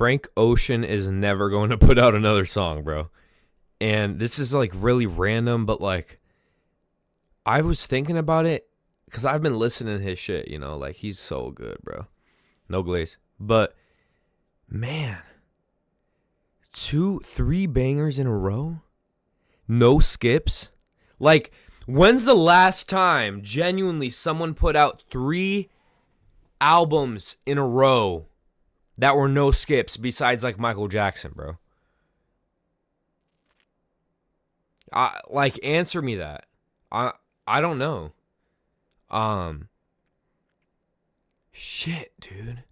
Frank Ocean is never going to put out another song, bro. And this is like really random, but like I was thinking about it because I've been listening to his shit, you know, like he's so good, bro. No glaze. But man, 2-3 bangers in a row? No skips? Like, when's the last time genuinely someone put out 3 albums in a row that were no skips besides like Michael Jackson, bro? Like, answer me that. I don't know. Shit, dude.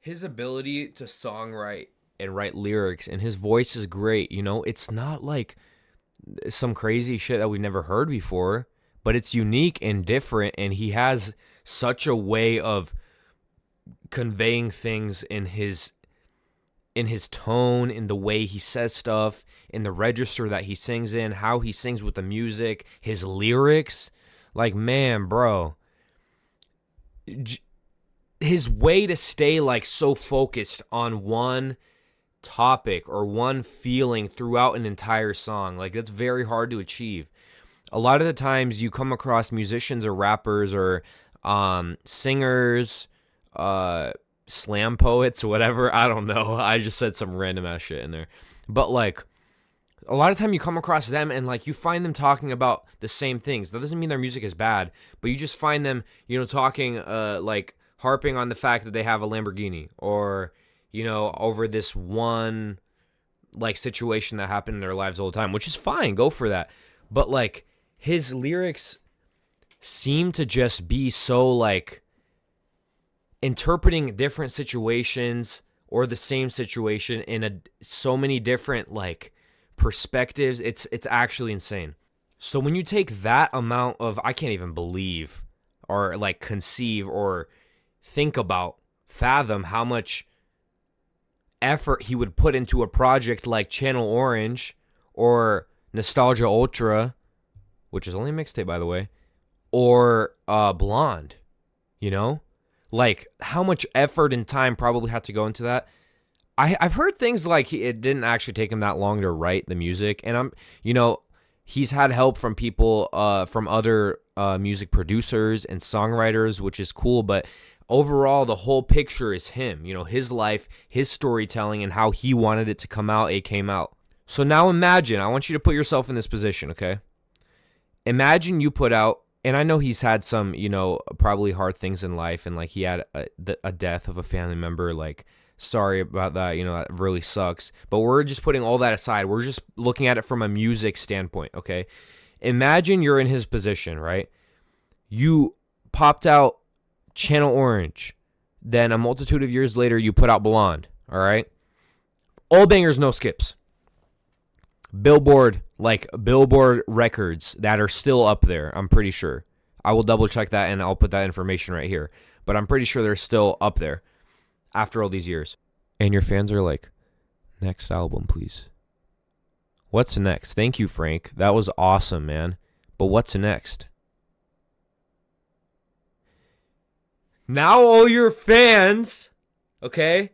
His ability to songwrite and write lyrics, and his voice is great, you know? It's not like some crazy shit that we've never heard before, but it's unique and different, and he has such a way of conveying things in his tone, in the way he says stuff, in the register that he sings in, how he sings with the music, his lyrics. Like, man, bro, his way to stay like so focused on one topic or one feeling throughout an entire song, like that's very hard to achieve. A lot of the times you come across musicians or rappers or singers, slam poets, whatever. I don't know. I just said some random ass shit in there. But like a lot of time you come across them and like you find them talking about the same things. That doesn't mean their music is bad, but you just find them, you know, talking like harping on the fact that they have a Lamborghini or, you know, over this one like situation that happened in their lives all the time, which is fine. Go for that. But like his lyrics seem to just be so like interpreting different situations or the same situation in so many different like perspectives. It's actually insane. So when you take that amount of, I can't even believe or like conceive or think about, fathom how much effort he would put into a project like Channel Orange or Nostalgia Ultra, which is only a mixtape by the way, or Blonde, you know? Like, how much effort and time probably had to go into that. I've heard things like it didn't actually take him that long to write the music. And he's had help from people, from other music producers and songwriters, which is cool. But overall, the whole picture is him, you know, his life, his storytelling, and how he wanted it to come out. It came out. So now imagine, I want you to put yourself in this position, okay? Imagine you put out, and I know he's had some, you know, probably hard things in life, and like he had a death of a family member. Like, sorry about that, you know, that really sucks. But we're just putting all that aside. We're just looking at it from a music standpoint, okay? Imagine you're in his position, right? You popped out Channel Orange. Then a multitude of years later, you put out Blonde, all right? All bangers, no skips. Billboard records that are still up there, I'm pretty sure. I will double check that and I'll put that information right here. But I'm pretty sure they're still up there after all these years. And your fans are like, next album, please. What's next? Thank you, Frank. That was awesome, man. But what's next? Now all your fans, okay?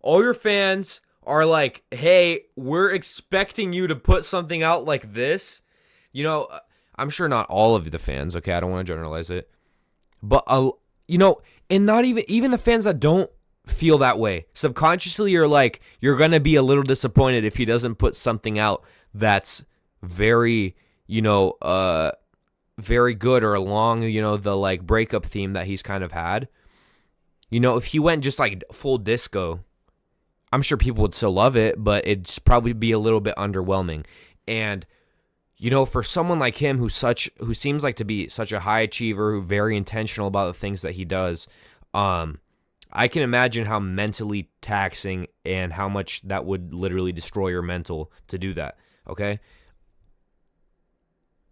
All your fans are like, hey, we're expecting you to put something out like this. You know, I'm sure not all of the fans, okay? I don't want to generalize it. But, you know, and not even the fans that don't feel that way. Subconsciously, you're like, you're going to be a little disappointed if he doesn't put something out that's very, you know, very good or along, you know, the like breakup theme that he's kind of had. You know, if he went just like full disco, I'm sure people would still love it, but it'd probably be a little bit underwhelming. And, you know, for someone like him who seems like to be such a high achiever, who very intentional about the things that he does, I can imagine how mentally taxing and how much that would literally destroy your mental to do that, okay?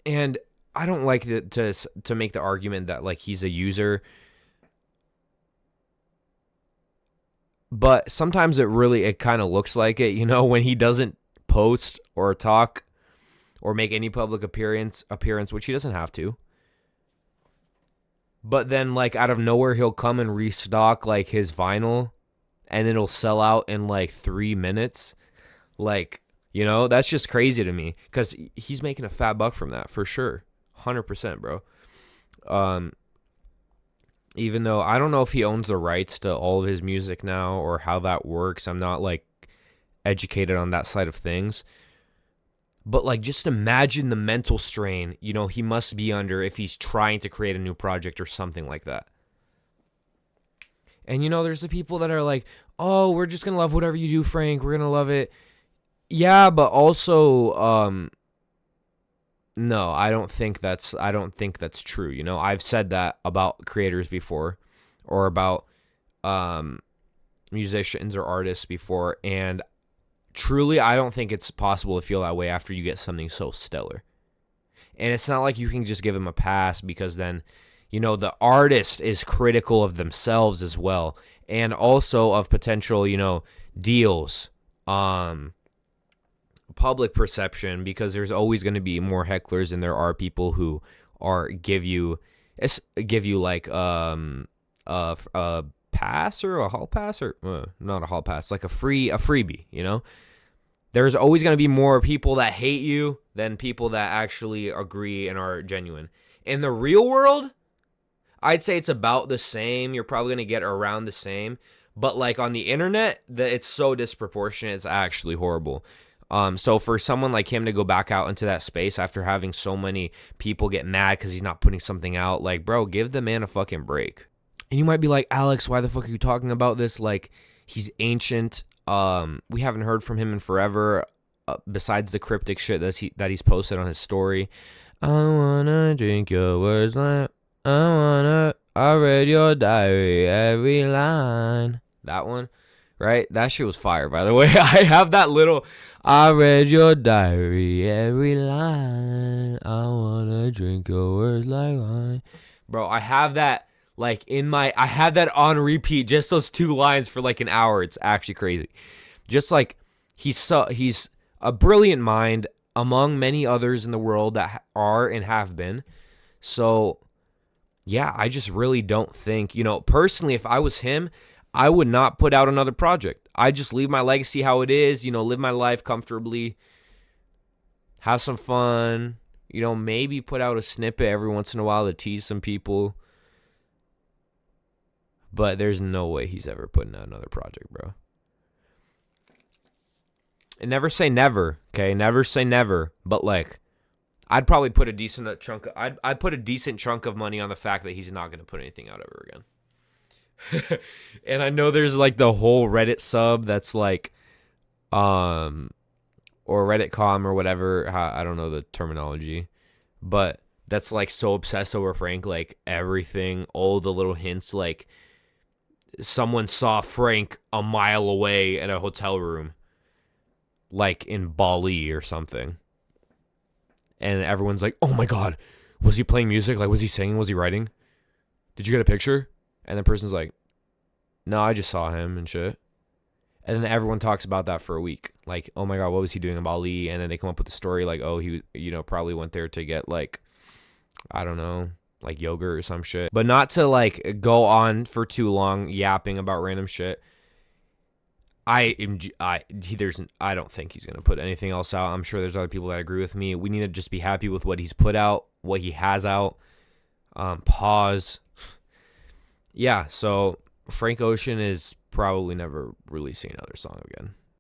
And I don't like to make the argument that like he's a user, but sometimes it kind of looks like it, you know, when he doesn't post or talk or make any public appearance, which he doesn't have to. But then like out of nowhere, he'll come and restock like his vinyl and it'll sell out in like 3 minutes. Like, that's just crazy to me because he's making a fat buck from that for sure. 100%, bro. Even though I don't know if he owns the rights to all of his music now or how that works. I'm not like educated on that side of things. But like, just imagine the mental strain, he must be under if he's trying to create a new project or something like that. And there's the people that are like, oh, we're just going to love whatever you do, Frank. We're going to love it. Yeah, but also, no, I don't think that's true. I've said that about creators before or about musicians or artists before, and truly, I don't think it's possible to feel that way after you get something so stellar. And it's not like you can just give them a pass because then, the artist is critical of themselves as well, and also of potential, deals, public perception, because there's always going to be more hecklers, and there are people who give you like a pass or a hall pass or not a hall pass, like a freebie. There's always going to be more people that hate you than people that actually agree and are genuine. In the real world, I'd say it's about the same. You're probably going to get around the same. But like on the internet, it's so disproportionate, it's actually horrible. So for someone like him to go back out into that space after having so many people get mad because he's not putting something out, like, bro, give the man a fucking break. And you might be like, Alex, why the fuck are you talking about this? Like, he's ancient. We haven't heard from him in forever, besides the cryptic shit that he's posted on his story. I wanna drink your words like I read your diary, every line. That one, right? That shit was fire, by the way. I have that little, I read your diary, every line. I wanna drink your words like wine. Bro, I have that like I have that on repeat, just those 2 lines for like an hour. It's actually crazy. Just like he's a brilliant mind among many others in the world that are and have been. So yeah, I just really don't think, personally, if I was him, I would not put out another project. I just leave my legacy how it is, live my life comfortably, have some fun, maybe put out a snippet every once in a while to tease some people. But there's no way he's ever putting out another project, bro. And never say never, okay? Never say never, but like, I'd probably put a decent chunk. I'd put a decent chunk of money on the fact that he's not going to put anything out ever again. And I know there's like the whole Reddit sub that's like, or Reddit com or whatever. I don't know the terminology, but that's like so obsessed over Frank. Like everything, all the little hints. Like someone saw Frank a mile away in a hotel room, like in Bali or something. And everyone's like, oh my God, was he playing music? Like, was he singing? Was he writing? Did you get a picture? And the person's like, no, I just saw him and shit. And then everyone talks about that for a week. Like, oh my God, what was he doing in Bali? And then they come up with a story like, oh, he, probably went there to get like, I don't know, like yogurt or some shit. But not to like go on for too long yapping about random shit. I don't think he's gonna put anything else out. I'm sure there's other people that agree with me. We need to just be happy with what he's put out, what he has out. Pause. Yeah, so Frank Ocean is probably never releasing another song again.